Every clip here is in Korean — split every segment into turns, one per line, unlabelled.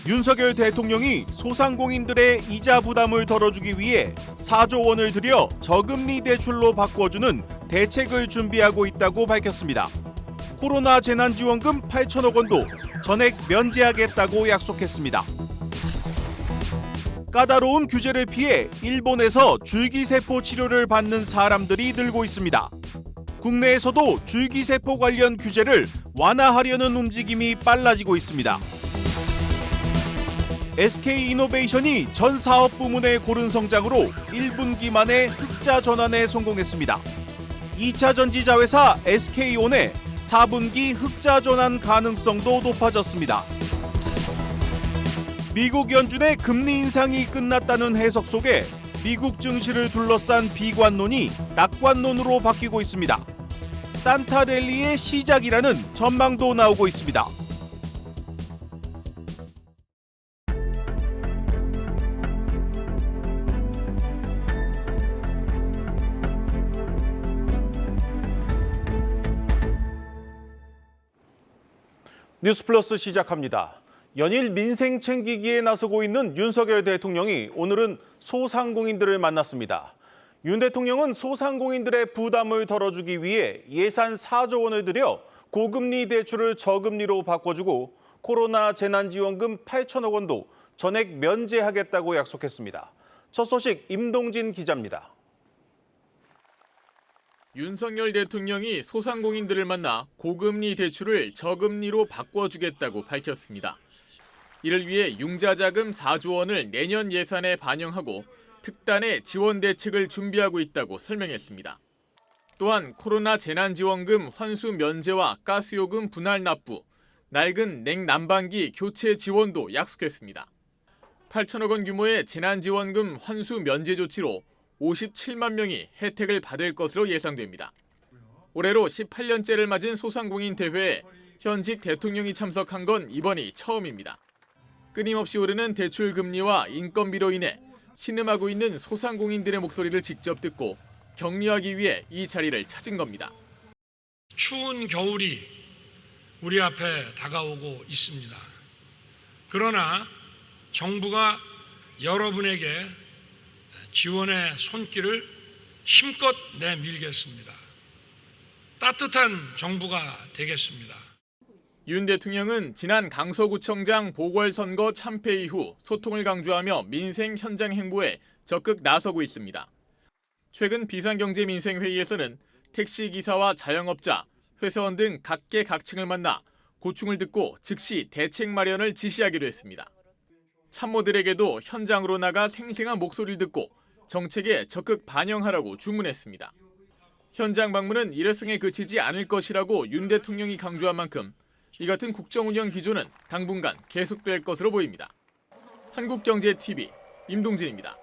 윤석열 대통령이 소상공인들의 이자 부담을 덜어주기 위해 4조 원을 들여 저금리 대출로 바꿔주는 대책을 준비하고 있다고 밝혔습니다. 코로나 재난지원금 8천억 원도 전액 면제하겠다고 약속했습니다. 까다로운 규제를 피해 일본에서 줄기세포 치료를 받는 사람들이 늘고 있습니다. 국내에서도 줄기세포 관련 규제를 완화하려는 움직임이 빨라지고 있습니다. SK이노베이션이 전 사업 부문의 고른 성장으로 1분기 만에 흑자 전환에 성공했습니다. 2차 전지자 회사 SK온의 4분기 흑자 전환 가능성도 높아졌습니다. 미국 연준의 금리 인상이 끝났다는 해석 속에 미국 증시를 둘러싼 비관론이 낙관론으로 바뀌고 있습니다. 산타랠리의 시작이라는 전망도 나오고 있습니다. 뉴스플러스 시작합니다. 연일 민생 챙기기에 나서고 있는 윤석열 대통령이 오늘은 소상공인들을 만났습니다. 윤 대통령은 소상공인들의 부담을 덜어주기 위해 예산 4조 원을 들여 고금리 대출을 저금리로 바꿔주고 코로나 재난지원금 8천억 원도 전액 면제하겠다고 약속했습니다. 첫 소식 임동진 기자입니다.
윤석열 대통령이 소상공인들을 만나 고금리 대출을 저금리로 바꿔주겠다고 밝혔습니다. 이를 위해 융자자금 4조 원을 내년 예산에 반영하고 특단의 지원 대책을 준비하고 있다고 설명했습니다. 또한 코로나 재난지원금 환수 면제와 가스요금 분할 납부, 낡은 냉난방기 교체 지원도 약속했습니다. 8천억 원 규모의 재난지원금 환수 면제 조치로 57만 명이 혜택을 받을 것으로 예상됩니다. 올해로 18년째를 맞은 소상공인 대회에 현직 대통령이 참석한 건 이번이 처음입니다. 끊임없이 오르는 대출 금리와 인건비로 인해 신음하고 있는 소상공인들의 목소리를 직접 듣고 격려하기 위해 이 자리를 찾은 겁니다.
추운 겨울이 우리 앞에 다가오고 있습니다. 그러나 정부가 여러분에게 지원의 손길을 힘껏 내밀겠습니다. 따뜻한 정부가 되겠습니다.
윤 대통령은 지난 강서구청장 보궐선거 참패 이후 소통을 강조하며 민생 현장 행보에 적극 나서고 있습니다. 최근 비상경제민생회의에서는 택시기사와 자영업자, 회사원 등 각계각층을 만나 고충을 듣고 즉시 대책 마련을 지시하기로 했습니다. 참모들에게도 현장으로 나가 생생한 목소리를 듣고 정책에 적극 반영하라고 주문했습니다. 현장 방문은 일회성에 그치지 않을 것이라고 윤 대통령이 강조한 만큼 이 같은 국정운영 기조는 당분간 계속될 것으로 보입니다. 한국경제TV 임동진입니다.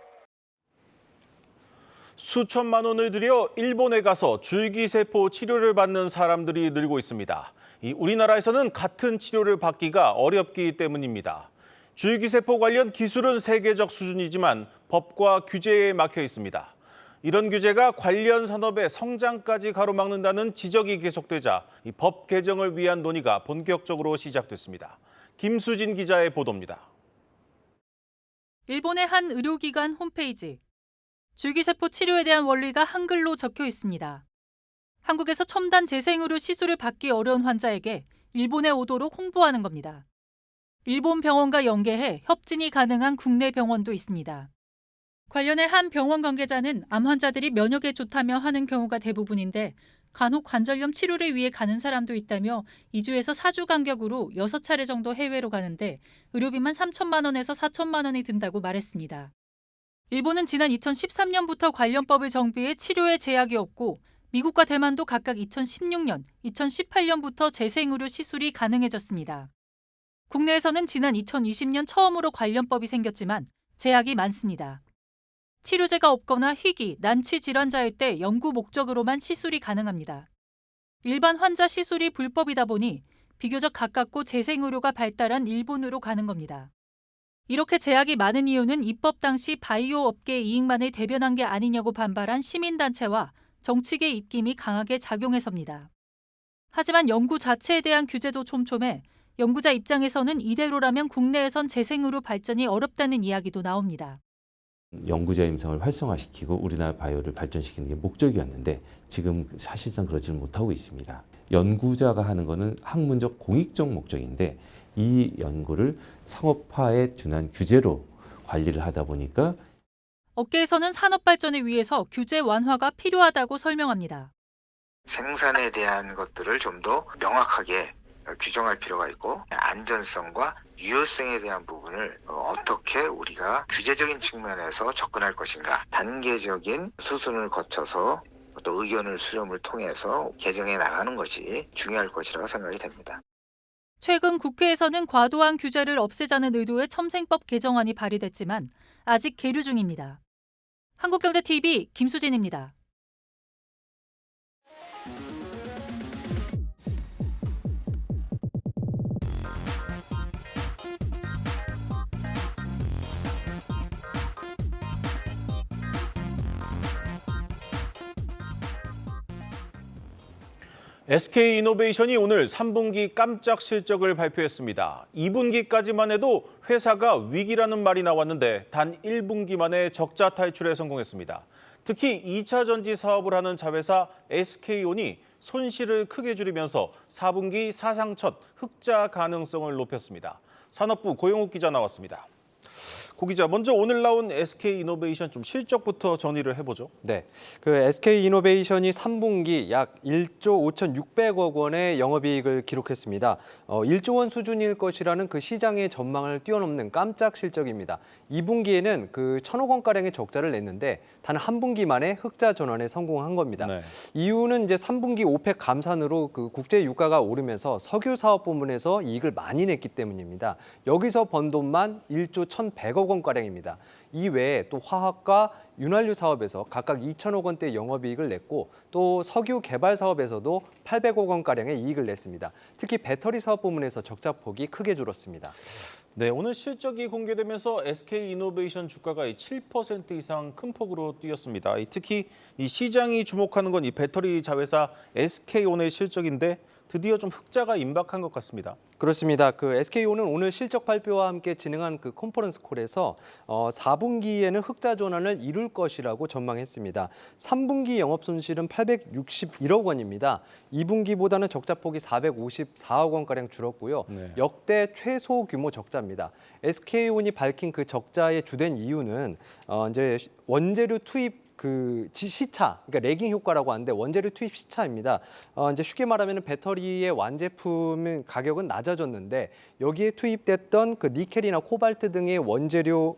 수천만 원을 들여 일본에 가서 줄기세포 치료를 받는 사람들이 늘고 있습니다. 우리나라에서는 같은 치료를 받기가 어렵기 때문입니다. 줄기세포 관련 기술은 세계적 수준이지만 법과 규제에 막혀 있습니다. 이런 규제가 관련 산업의 성장까지 가로막는다는 지적이 계속되자 법 개정을 위한 논의가 본격적으로 시작됐습니다. 김수진 기자의 보도입니다.
일본의 한 의료기관 홈페이지. 줄기세포 치료에 대한 원리가 한글로 적혀 있습니다. 한국에서 첨단 재생의료 시술을 받기 어려운 환자에게 일본에 오도록 홍보하는 겁니다. 일본 병원과 연계해 협진이 가능한 국내 병원도 있습니다. 관련해 한 병원 관계자는 암 환자들이 면역에 좋다며 하는 경우가 대부분인데 간혹 관절염 치료를 위해 가는 사람도 있다며 2주에서 4주 간격으로 6차례 정도 해외로 가는데 의료비만 3천만 원에서 4천만 원이 든다고 말했습니다. 일본은 지난 2013년부터 관련법을 정비해 치료에 제약이 없고 미국과 대만도 각각 2016년, 2018년부터 재생의료 시술이 가능해졌습니다. 국내에서는 지난 2020년 처음으로 관련법이 생겼지만 제약이 많습니다. 치료제가 없거나 희귀, 난치 질환자일 때 연구 목적으로만 시술이 가능합니다. 일반 환자 시술이 불법이다 보니 비교적 가깝고 재생의료가 발달한 일본으로 가는 겁니다. 이렇게 제약이 많은 이유는 입법 당시 바이오 업계 이익만을 대변한 게 아니냐고 반발한 시민단체와 정치계 입김이 강하게 작용해서입니다. 하지만 연구 자체에 대한 규제도 촘촘해 연구자 입장에서는 이대로라면 국내에선 재생으로 발전이 어렵다는 이야기도 나옵니다.
연구자 임상을 활성화시키고 우리나라 바이오를 발전시키는 게 목적이었는데 지금 사실상 그러지는 못하고 있습니다. 연구자가 하는 거는 학문적 공익적 목적인데 이 연구를 상업화에 준한 규제로 관리를 하다 보니까
업계에서는 산업 발전을 위해서 규제 완화가 필요하다고 설명합니다.
생산에 대한 것들을 좀 더 명확하게 규정할 필요가 있고 안전성과 유효성에 대한 부분을 어떻게 우리가 규제적인 측면에서 접근할 것인가 단계적인 수순을 거쳐서 또 의견을 수렴을 통해서 개정해 나가는 것이 중요할 것이라고 생각이 됩니다.
최근 국회에서는 과도한 규제를 없애자는 의도의 첨생법 개정안이 발의됐지만 아직 계류 중입니다. 한국경제TV 김수진입니다.
SK이노베이션이 오늘 3분기 깜짝 실적을 발표했습니다. 2분기까지만 해도 회사가 위기라는 말이 나왔는데 단 1분기 만에 적자 탈출에 성공했습니다. 특히 2차 전지 사업을 하는 자회사 SK온이 손실을 크게 줄이면서 4분기 사상 첫 흑자 가능성을 높였습니다. 산업부 고영욱 기자 나왔습니다. 고 기자, 먼저 오늘 나온 SK이노베이션 좀 실적부터 정리를 해보죠.
네, 그 SK이노베이션이 3분기 약 1조 5,600억 원의 영업이익을 기록했습니다. 1조 원 수준일 것이라는 그 시장의 전망을 뛰어넘는 깜짝 실적입니다. 2분기에는 그 1,000억 원가량의 적자를 냈는데 단 한 분기 만에 흑자 전환에 성공한 겁니다. 네. 이유는 이제 3분기 오펙 감산으로 그 국제 유가가 오르면서 석유 사업 부문에서 이익을 많이 냈기 때문입니다. 여기서 번 돈만 1조 1,100억 원가량입니다. 이외에 또 화학과 윤활유 사업에서 각각 2천억 원대 영업이익을 냈고 또 석유 개발 사업에서도 800억 원가량의 이익을 냈습니다. 특히 배터리 사업 부문에서 적자폭이 크게 줄었습니다.
네, 오늘 실적이 공개되면서 SK이노베이션 주가가 7% 이상 큰 폭으로 뛰었습니다. 특히 이 시장이 주목하는 건 이 배터리 자회사 SK온의 실적인데 드디어 좀 흑자가 임박한 것 같습니다.
그렇습니다. 그 SK온은 오늘 실적 발표와 함께 진행한 그 컨퍼런스 콜에서 4분기에는 흑자 전환을 이룰 것이라고 전망했습니다. 3분기 영업 손실은 861억 원입니다. 2분기보다는 적자폭이 454억 원가량 줄었고요. 네. 역대 최소 규모 적자입니다. SK온이 밝힌 그 적자의 주된 이유는 이제 원재료 투입 그 시차, 그러니까 레깅 효과라고 하는데 원재료 투입 시차입니다. 이제 쉽게 말하면 배터리의 완제품 가격은 낮아졌는데 여기에 투입됐던 그 니켈이나 코발트 등의 원재료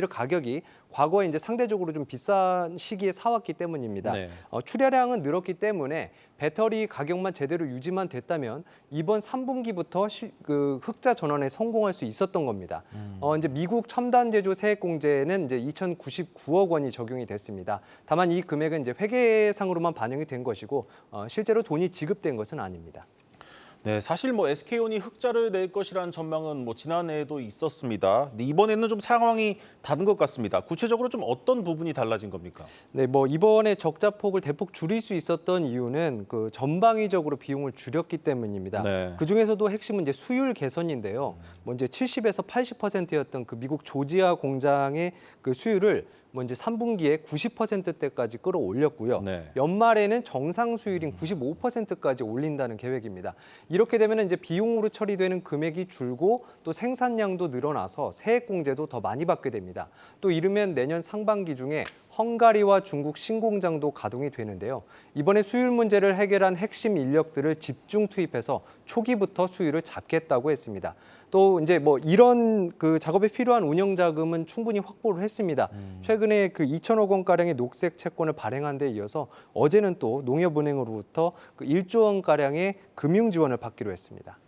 가격이 과거에 이제 상대적으로 좀 비싼 시기에 사왔기 때문입니다. 네. 출하량은 늘었기 때문에 배터리 가격만 제대로 유지만 됐다면 이번 3분기부터 그 흑자 전환에 성공할 수 있었던 겁니다. 이제 미국 첨단 제조 세액 공제는 이제 2,099억 원이 적용이 됐습니다. 다만 이 금액은 이제 회계상으로만 반영이 된 것이고 실제로 돈이 지급된 것은 아닙니다.
네, 사실 SK온이 흑자를 낼 것이라는 전망은 지난해에도 있었습니다. 근데 이번에는 좀 상황이 다른 것 같습니다. 구체적으로 좀 어떤 부분이 달라진 겁니까?
네, 이번에 적자폭을 대폭 줄일 수 있었던 이유는 그 전방위적으로 비용을 줄였기 때문입니다. 네. 그 중에서도 핵심은 이제 수율 개선인데요. 이제 70에서 80%였던 그 미국 조지아 공장의 그 수율을 이제 3분기에 90%대까지 끌어올렸고요. 네. 연말에는 정상 수율인 95%까지 올린다는 계획입니다. 이렇게 되면 이제 비용으로 처리되는 금액이 줄고 또 생산량도 늘어나서 세액 공제도 더 많이 받게 됩니다. 또 이르면 내년 상반기 중에 헝가리와 중국 신공장도 가동이 되는데요. 이번에 수율 문제를 해결한 핵심 인력들을 집중 투입해서 초기부터 수율을 잡겠다고 했습니다. 또 이제 이런 그 작업에 필요한 운영 자금은 충분히 확보를 했습니다. 최근에 그 2천억 원 가량의 녹색 채권을 발행한 데 이어서 어제는 또 농협은행으로부터 그 1조 원 가량의 금융 지원을 받기로 했습니다.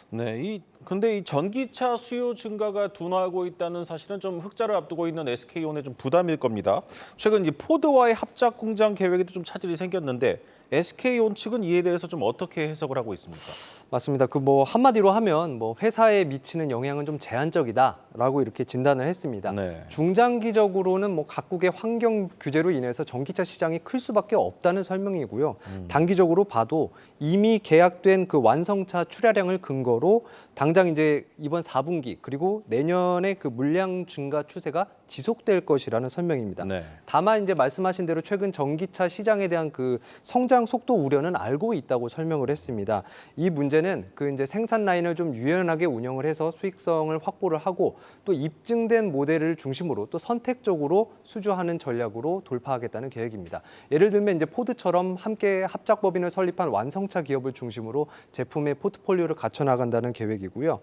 네, 근데 이 전기차 수요 증가가 둔화하고 있다는 사실은 좀 흑자를 앞두고 있는 SK온의 좀 부담일 겁니다. 최근 이제 포드와의 합작 공장 계획에도 좀 차질이 생겼는데 SK온 측은 이에 대해서 좀 어떻게 해석을 하고 있습니까?
맞습니다. 한마디로 하면 회사에 미치는 영향은 좀 제한적이다. 있다라고 이렇게 진단을 했습니다.
네.
중장기적으로는 뭐 각국의 환경 규제로 인해서 전기차 시장이 클 수밖에 없다는 설명이고요. 단기적으로 봐도 이미 계약된 그 완성차 출하량을 근거로 당장 이제 이번 4분기 그리고 내년에 그 물량 증가 추세가 지속될 것이라는 설명입니다.
네.
다만 이제 말씀하신 대로 최근 전기차 시장에 대한 그 성장 속도 우려는 알고 있다고 설명을 했습니다. 이 문제는 그 이제 생산 라인을 좀 유연하게 운영을 해서 수익성을 확보를 하고 또 입증된 모델을 중심으로 또 선택적으로 수주하는 전략으로 돌파하겠다는 계획입니다. 예를 들면 이제 포드처럼 함께 합작 법인을 설립한 완성차 기업을 중심으로 제품의 포트폴리오를 갖춰 나간다는 계획이고요.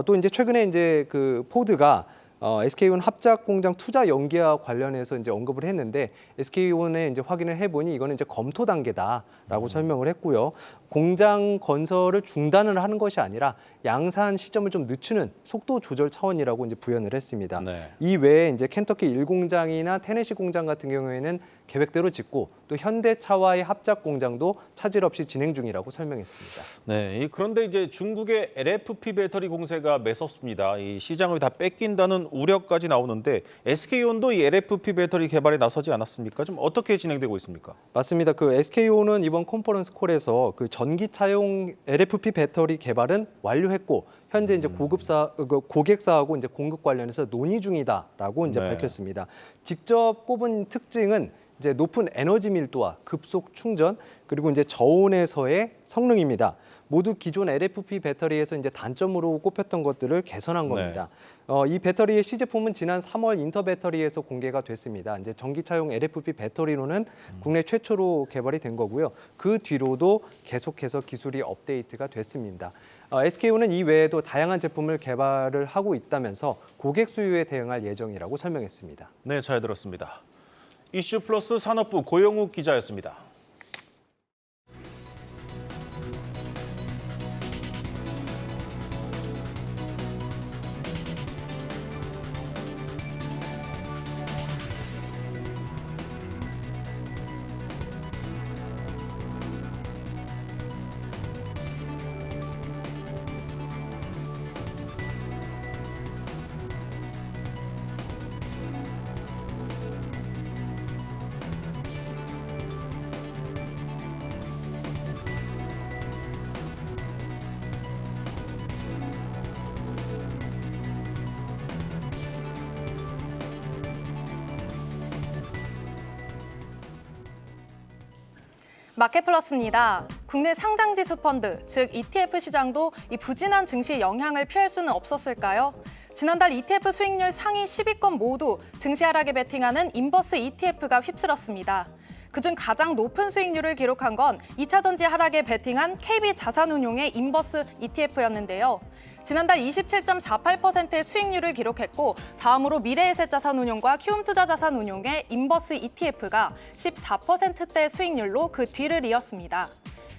또 이제 최근에 이제 그 포드가 SK온 합작 공장 투자 연기와 관련해서 이제 언급을 했는데 SK온에 이제 확인을 해보니 이거는 이제 검토 단계다라고 설명을 했고요. 공장 건설을 중단을 하는 것이 아니라 양산 시점을 좀 늦추는 속도 조절 차원이라고 이제 부연을 했습니다.
네.
이 외에 이제 켄터키 1공장이나 테네시 공장 같은 경우에는 계획대로 짓고 또 현대차와의 합작 공장도 차질 없이 진행 중이라고 설명했습니다.
네, 그런데 이제 중국의 LFP 배터리 공세가 매섭습니다. 이 시장을 다 뺏긴다는 우려까지 나오는데 SK온도 이 LFP 배터리 개발에 나서지 않았습니까? 좀 어떻게 진행되고 있습니까?
맞습니다. 그 SK온은 이번 컨퍼런스 콜에서 그 전기차용 LFP 배터리 개발은 완료했고 현재 이제 고객사하고 이제 공급 관련해서 논의 중이다라고 이제
네.
밝혔습니다. 직접 꼽은 특징은 이제 높은 에너지 밀도와 급속 충전 그리고 이제 저온에서의 성능입니다. 모두 기존 LFP 배터리에서 이제 단점으로 꼽혔던 것들을 개선한 겁니다. 이 배터리의 시제품은 지난 3월 인터배터리에서 공개가 됐습니다. 이제 전기차용 LFP 배터리로는 국내 최초로 개발이 된 거고요. 그 뒤로도 계속해서 기술이 업데이트가 됐습니다. SK온은 이 외에도 다양한 제품을 개발을 하고 있다면서 고객 수요에 대응할 예정이라고 설명했습니다.
네, 잘 들었습니다. 이슈 플러스 산업부 고영욱 기자였습니다.
마켓플러스입니다. 국내 상장지수 펀드, 즉 ETF 시장도 이 부진한 증시의 영향을 피할 수는 없었을까요? 지난달 ETF 수익률 상위 10위권 모두 증시 하락에 베팅하는 인버스 ETF가 휩쓸었습니다. 그중 가장 높은 수익률을 기록한 건 2차전지 하락에 베팅한 KB자산운용의 인버스 ETF였는데요. 지난달 27.48%의 수익률을 기록했고 다음으로 미래에셋자산운용과 키움투자자산운용의 인버스 ETF가 14%대 수익률로 그 뒤를 이었습니다.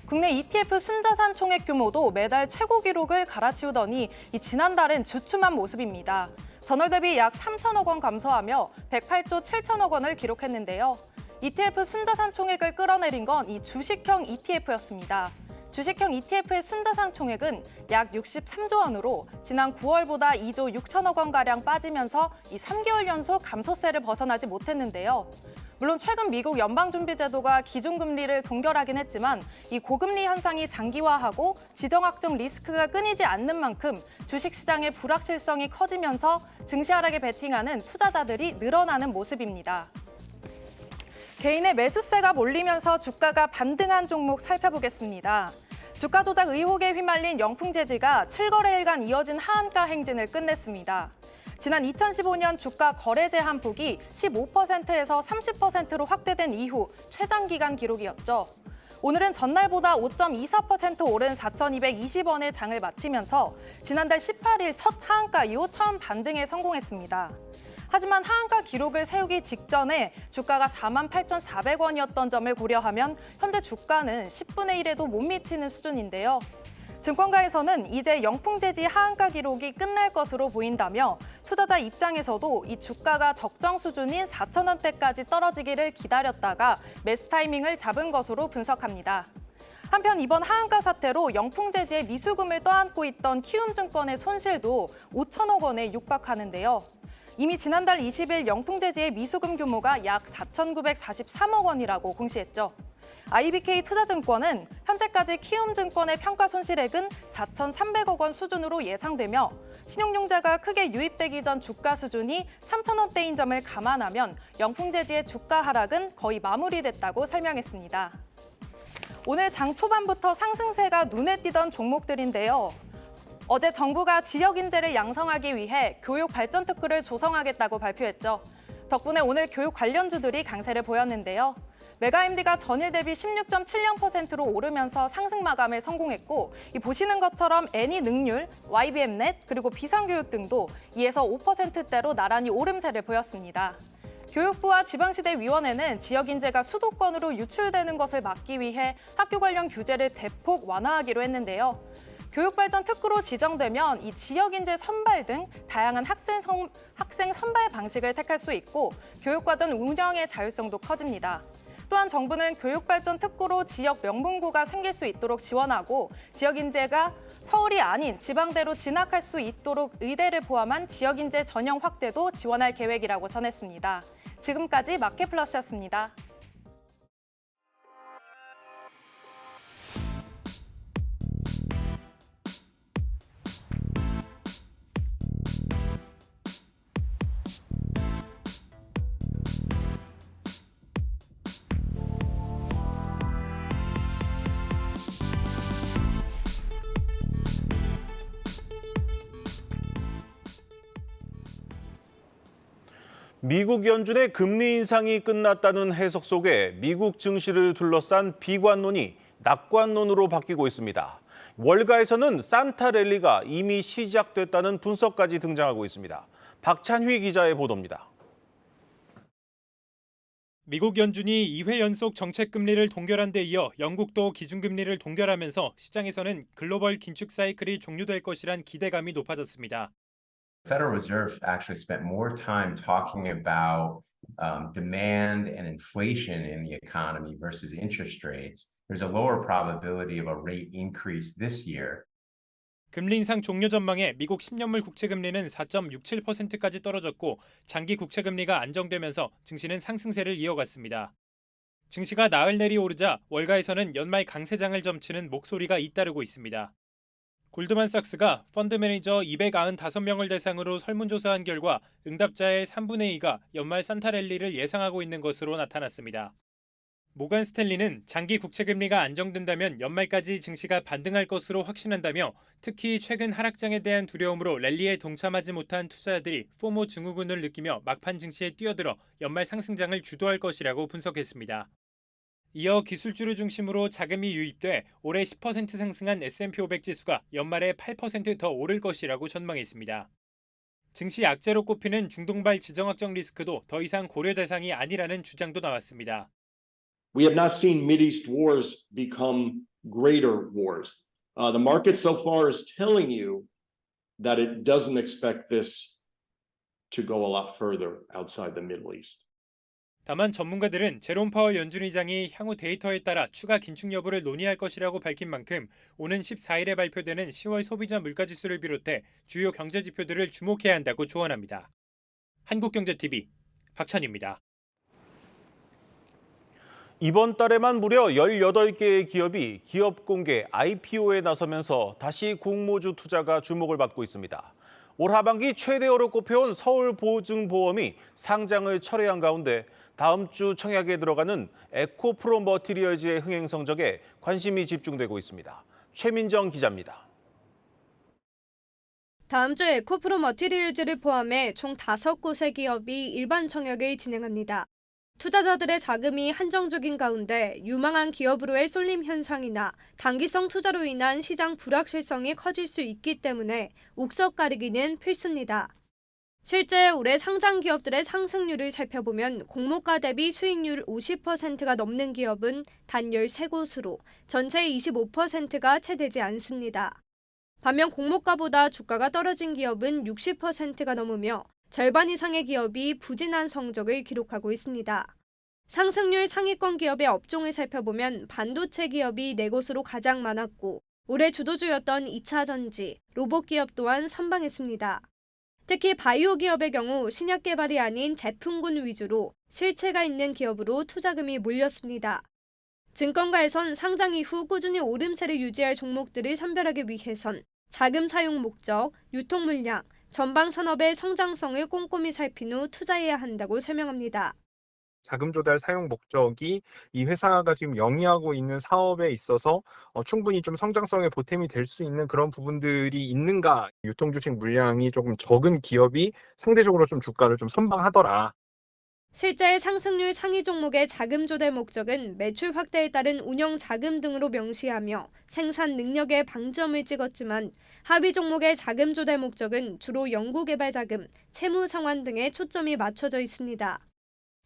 국내 ETF 순자산 총액 규모도 매달 최고 기록을 갈아치우더니 지난달엔 주춤한 모습입니다. 전월 대비 약 3천억 원 감소하며 108조 7천억 원을 기록했는데요. ETF 순자산 총액을 끌어내린 건 이 주식형 ETF였습니다. 주식형 ETF의 순자산 총액은 약 63조 원으로 지난 9월보다 2조 6천억 원가량 빠지면서 이 3개월 연속 감소세를 벗어나지 못했는데요. 물론 최근 미국 연방준비제도가 기준금리를 동결하긴 했지만 이 고금리 현상이 장기화하고 지정학적 리스크가 끊이지 않는 만큼 주식시장의 불확실성이 커지면서 증시 하락에 베팅하는 투자자들이 늘어나는 모습입니다. 개인의 매수세가 몰리면서 주가가 반등한 종목 살펴보겠습니다. 주가 조작 의혹에 휘말린 영풍재지가 7거래일간 이어진 하한가 행진을 끝냈습니다. 지난 2015년 주가 거래 제한 폭이 15%에서 30%로 확대된 이후 최장기간 기록이었죠. 오늘은 전날보다 5.24% 오른 4,220원의 장을 마치면서 지난달 18일 첫 하한가 이후 처음 반등에 성공했습니다. 하지만 하한가 기록을 세우기 직전에 주가가 48,400원이었던 점을 고려하면 현재 주가는 10분의 1에도 못 미치는 수준인데요. 증권가에서는 이제 영풍재지 하한가 기록이 끝날 것으로 보인다며 투자자 입장에서도 이 주가가 적정 수준인 4,000원대까지 떨어지기를 기다렸다가 매수 타이밍을 잡은 것으로 분석합니다. 한편 이번 하한가 사태로 영풍재지의 미수금을 떠안고 있던 키움증권의 손실도 5천억 원에 육박하는데요. 이미 지난달 20일 영풍재지의 미수금 규모가 약 4,943억 원이라고 공시했죠. IBK 투자증권은 현재까지 키움증권의 평가 손실액은 4,300억 원 수준으로 예상되며 신용융자가 크게 유입되기 전 주가 수준이 3,000원대인 점을 감안하면 영풍재지의 주가 하락은 거의 마무리됐다고 설명했습니다. 오늘 장 초반부터 상승세가 눈에 띄던 종목들인데요. 어제 정부가 지역 인재를 양성하기 위해 교육 발전 특구를 조성하겠다고 발표했죠. 덕분에 오늘 교육 관련주들이 강세를 보였는데요. 메가MD가 전일 대비 16.70%로 오르면서 상승 마감에 성공했고, 이 보시는 것처럼 애니능률, YBM넷, 그리고 비상교육 등도 2에서 5%대로 나란히 오름세를 보였습니다. 교육부와 지방시대위원회는 지역 인재가 수도권으로 유출되는 것을 막기 위해 학교 관련 규제를 대폭 완화하기로 했는데요. 교육발전 특구로 지정되면 이 지역 인재 선발 등 다양한 학생 선발 방식을 택할 수 있고 교육과정 운영의 자율성도 커집니다. 또한 정부는 교육발전 특구로 지역 명문고가 생길 수 있도록 지원하고 지역 인재가 서울이 아닌 지방대로 진학할 수 있도록 의대를 포함한 지역 인재 전형 확대도 지원할 계획이라고 전했습니다. 지금까지 마켓플러스였습니다.
미국 연준의 금리 인상이 끝났다는 해석 속에 미국 증시를 둘러싼 비관론이 낙관론으로 바뀌고 있습니다. 월가에서는 산타 랠리가 이미 시작됐다는 분석까지 등장하고 있습니다. 박찬휘 기자의 보도입니다.
미국 연준이 2회 연속 정책 금리를 동결한 데 이어 영국도 기준금리를 동결하면서 시장에서는 글로벌 긴축 사이클이 종료될 것이란 기대감이 높아졌습니다.
Federal Reserve actually spent more time talking about demand and inflation in the economy versus interest rates. There's a lower probability of a rate increase this year.
금리 인상 종료 전망에 미국 10년물 국채금리는 4.67%까지 떨어졌고 장기 국채금리가 안정되면서 증시는 상승세를 이어갔습니다. 증시가 나흘 내리 오르자 월가에서는 연말 강세장을 점치는 목소리가 잇따르고 있습니다. 골드만삭스가 펀드 매니저 295명을 대상으로 설문조사한 결과 응답자의 3분의 2가 연말 산타 랠리를 예상하고 있는 것으로 나타났습니다. 모간 스탠리는 장기 국채금리가 안정된다면 연말까지 증시가 반등할 것으로 확신한다며 특히 최근 하락장에 대한 두려움으로 랠리에 동참하지 못한 투자자들이 포모 증후군을 느끼며 막판 증시에 뛰어들어 연말 상승장을 주도할 것이라고 분석했습니다. 이어 기술주를 중심으로 자금이 유입돼 올해 10% 상승한 S&P 500 지수가 연말에 8% 더 오를 것이라고 전망했습니다. 증시 약재로 꼽히는 중동발 지정학적 리스크도 더 이상 고려 대상이 아니라는 주장도 나왔습니다.
We have not seen Mideast wars become greater wars. The market so far is telling you that it doesn't expect this to go a lot further outside the Middle East.
다만 전문가들은 제롬 파월 연준 의장이 향후 데이터에 따라 추가 긴축 여부를 논의할 것이라고 밝힌 만큼 오는 14일에 발표되는 10월 소비자 물가지수를 비롯해 주요 경제 지표들을 주목해야 한다고 조언합니다. 한국경제TV 박찬희입니다.
이번 달에만 무려 18개의 기업이 기업 공개 IPO에 나서면서 다시 공모주 투자가 주목을 받고 있습니다. 올 하반기 최대어로 꼽혀온 서울보증보험이 상장을 철회한 가운데 다음 주 청약에 들어가는 에코프로 머티리얼즈의 흥행 성적에 관심이 집중되고 있습니다. 최민정 기자입니다.
다음 주 에코프로 머티리얼즈를 포함해 총 5곳의 기업이 일반 청약을 진행합니다. 투자자들의 자금이 한정적인 가운데 유망한 기업으로의 쏠림 현상이나 단기성 투자로 인한 시장 불확실성이 커질 수 있기 때문에 옥석 가리기는 필수입니다. 실제 올해 상장 기업들의 상승률을 살펴보면 공모가 대비 수익률 50%가 넘는 기업은 단 13곳으로 전체의 25%가 채 되지 않습니다. 반면 공모가보다 주가가 떨어진 기업은 60%가 넘으며 절반 이상의 기업이 부진한 성적을 기록하고 있습니다. 상승률 상위권 기업의 업종을 살펴보면 반도체 기업이 4곳으로 가장 많았고 올해 주도주였던 2차 전지, 로봇 기업 또한 선방했습니다. 특히 바이오 기업의 경우 신약 개발이 아닌 제품군 위주로 실체가 있는 기업으로 투자금이 몰렸습니다. 증권가에선 상장 이후 꾸준히 오름세를 유지할 종목들을 선별하기 위해선 자금 사용 목적, 유통 물량, 전방 산업의 성장성을 꼼꼼히 살핀 후 투자해야 한다고 설명합니다.
자금 조달 사용 목적이 이 회사가 지금 영위하고 있는 사업에 있어서 충분히 좀 성장성에 보탬이 될 수 있는 그런 부분들이 있는가. 유통주식 물량이 조금 적은 기업이 상대적으로 좀 주가를 좀 선방하더라.
실제 상승률 상위 종목의 자금 조달 목적은 매출 확대에 따른 운영 자금 등으로 명시하며 생산 능력에 방점을 찍었지만 하위 종목의 자금 조달 목적은 주로 연구개발 자금, 채무 상환 등에 초점이 맞춰져 있습니다.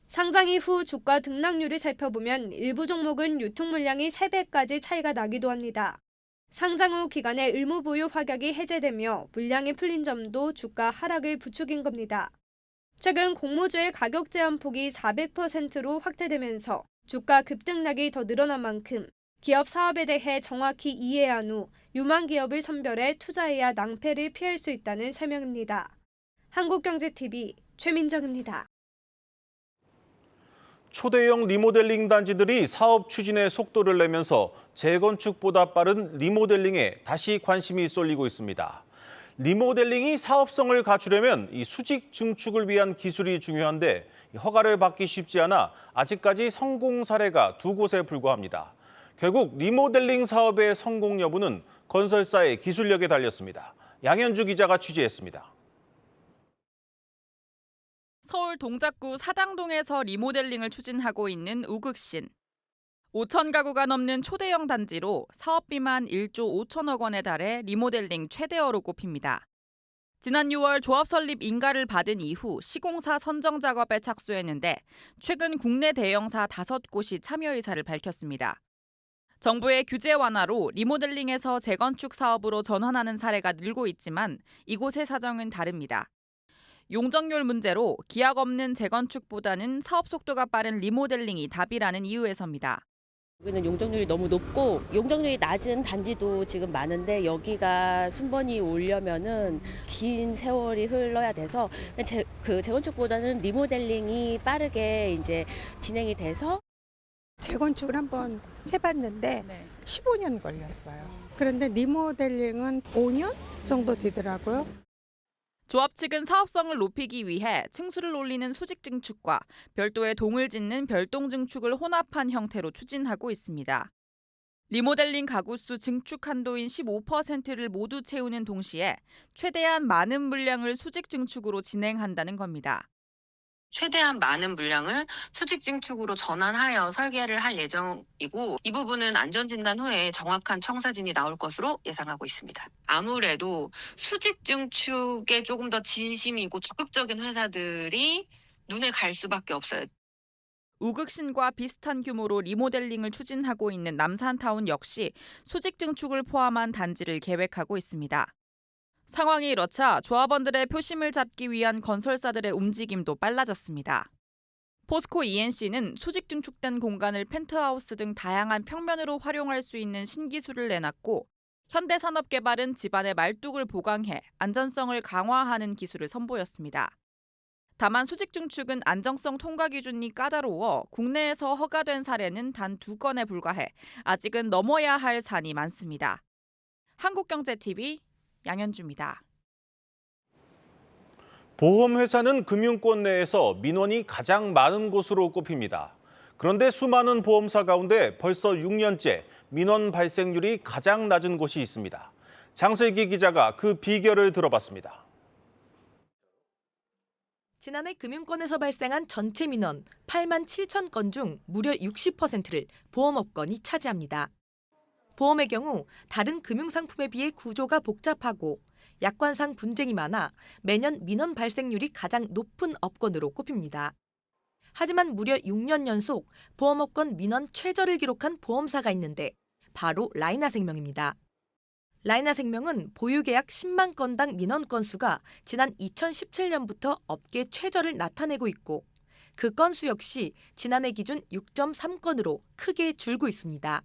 상장 이후 주가 등락률을 살펴보면 일부 종목은 유통 물량이 3배까지 차이가 나기도 합니다. 상장 후 기간에 의무 보유 확약이 해제되며 물량이 풀린 점도 주가 하락을 부추긴 겁니다. 최근 공모주의 가격 제한 폭이 400%로 확대되면서 주가 급등락이 더 늘어난 만큼 기업 사업에 대해 정확히 이해한 후 유망 기업을 선별해 투자해야 낭패를 피할 수 있다는 설명입니다. 한국경제TV 최민정입니다.
초대형 리모델링 단지들이 사업 추진에 속도를 내면서 재건축보다 빠른 리모델링에 다시 관심이 쏠리고 있습니다. 리모델링이 사업성을 갖추려면 이 수직 증축을 위한 기술이 중요한데 허가를 받기 쉽지 않아 아직까지 성공 사례가 2곳에 불과합니다. 결국 리모델링 사업의 성공 여부는 건설사의 기술력에 달렸습니다. 양현주 기자가 취재했습니다.
서울 동작구 사당동에서 리모델링을 추진하고 있는 우극신. 5천 가구가 넘는 초대형 단지로 사업비만 1조 5천억 원에 달해 리모델링 최대어로 꼽힙니다. 지난 6월 조합 설립 인가를 받은 이후 시공사 선정 작업에 착수했는데 최근 국내 대형사 5곳이 참여 의사를 밝혔습니다. 정부의 규제 완화로 리모델링에서 재건축 사업으로 전환하는 사례가 늘고 있지만 이곳의 사정은 다릅니다. 용적률 문제로 기약 없는 재건축보다는 사업 속도가 빠른 리모델링이 답이라는 이유에서입니다.
여기는 용적률이 너무 높고 용적률이 낮은 단지도 지금 많은데 여기가 순번이 오려면은 긴 세월이 흘러야 돼서 재건축보다는 리모델링이 빠르게 이제 진행이 돼서
재건축을 한번 해봤는데 15년 걸렸어요. 그런데 리모델링은 5년 정도 되더라고요.
조합 측은 사업성을 높이기 위해 층수를 올리는 수직 증축과 별도의 동을 짓는 별동 증축을 혼합한 형태로 추진하고 있습니다. 리모델링 가구 수 증축 한도인 15%를 모두 채우는 동시에 최대한 많은 물량을 수직 증축으로 진행한다는 겁니다.
최대한 많은 물량을 수직 증축으로 전환하여 설계를 할 예정이고 이 부분은 안전진단 후에 정확한 청사진이 나올 것으로 예상하고 있습니다. 아무래도 수직 증축에 조금 더 진심이고 적극적인 회사들이 눈에 갈 수밖에 없어요.
우극신과 비슷한 규모로 리모델링을 추진하고 있는 남산타운 역시 수직 증축을 포함한 단지를 계획하고 있습니다. 상황이 이렇자 조합원들의 표심을 잡기 위한 건설사들의 움직임도 빨라졌습니다. 포스코 ENC는 수직 증축된 공간을 펜트하우스 등 다양한 평면으로 활용할 수 있는 신기술을 내놨고 현대산업개발은 집안의 말뚝을 보강해 안전성을 강화하는 기술을 선보였습니다. 다만 수직 증축은 안정성 통과 기준이 까다로워 국내에서 허가된 사례는 단 2건에 불과해 아직은 넘어야 할 산이 많습니다. 한국경제TV 양현주입니다.
보험회사는 금융권 내에서 민원이 가장 많은 곳으로 꼽힙니다. 그런데 수많은 보험사 가운데 벌써 6년째 민원 발생률이 가장 낮은 곳이 있습니다. 장슬기 기자가 그 비결을 들어봤습니다.
지난해 금융권에서 발생한 전체 민원 8만 7천 건 중 무려 60%를 보험업권이 차지합니다. 보험의 경우 다른 금융상품에 비해 구조가 복잡하고 약관상 분쟁이 많아 매년 민원 발생률이 가장 높은 업권으로 꼽힙니다. 하지만 무려 6년 연속 보험업권 민원 최저를 기록한 보험사가 있는데 바로 라이나생명입니다. 라이나생명은 보유계약 10만 건당 민원 건수가 지난 2017년부터 업계 최저를 나타내고 있고 그 건수 역시 지난해 기준 6.3건으로 크게 줄고 있습니다.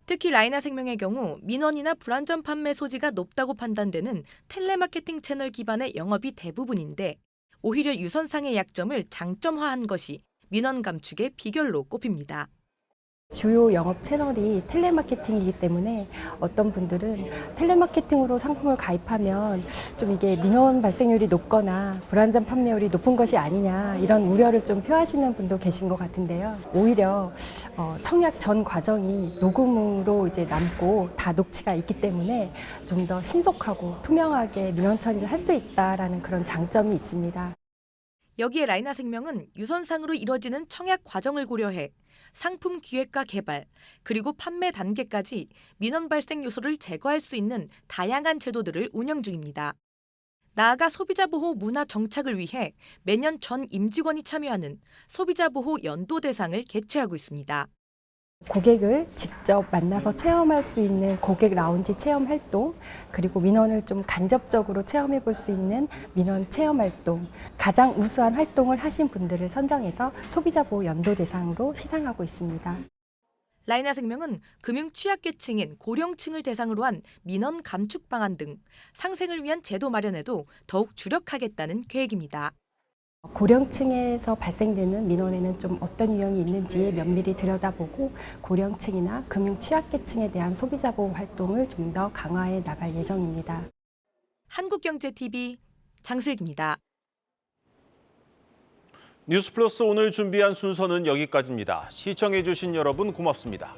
특히 라이나생명의 경우 민원이나 불안전 판매 소지가 높다고 판단되는 텔레마케팅 채널 기반의 영업이 대부분인데 오히려 유선상의 약점을 장점화한 것이 민원 감축의 비결로 꼽힙니다.
주요 영업 채널이 텔레마케팅이기 때문에 어떤 분들은 텔레마케팅으로 상품을 가입하면 좀 이게 민원 발생률이 높거나 불안전 판매율이 높은 것이 아니냐 이런 우려를 좀 표하시는 분도 계신 것 같은데요. 오히려 청약 전 과정이 녹음으로 이제 남고 다 녹취가 있기 때문에 좀 더 신속하고 투명하게 민원 처리를 할 수 있다라는 그런 장점이 있습니다.
여기에 라이나생명은 유선상으로 이뤄지는 청약 과정을 고려해 상품 기획과 개발, 그리고 판매 단계까지 민원 발생 요소를 제거할 수 있는 다양한 제도들을 운영 중입니다. 나아가 소비자 보호 문화 정착을 위해 매년 전 임직원이 참여하는 소비자 보호 연도 대상을 개최하고 있습니다.
고객을 직접 만나서 체험할 수 있는 고객 라운지 체험 활동, 그리고 민원을 좀 간접적으로 체험해 볼 수 있는 민원 체험 활동, 가장 우수한 활동을 하신 분들을 선정해서 소비자 보호 연도 대상으로 시상하고 있습니다.
라이나생명은 금융 취약계층인 고령층을 대상으로 한 민원 감축 방안 등 상생을 위한 제도 마련에도 더욱 주력하겠다는 계획입니다.
고령층에서 발생되는 민원에는 좀 어떤 유형이 있는지 면밀히 들여다보고 고령층이나 금융 취약계층에 대한 소비자 보호 활동을 좀 더 강화해 나갈 예정입니다.
한국경제TV 장슬기입니다.
뉴스플러스 오늘 준비한 순서는 여기까지입니다. 시청해주신 여러분 고맙습니다.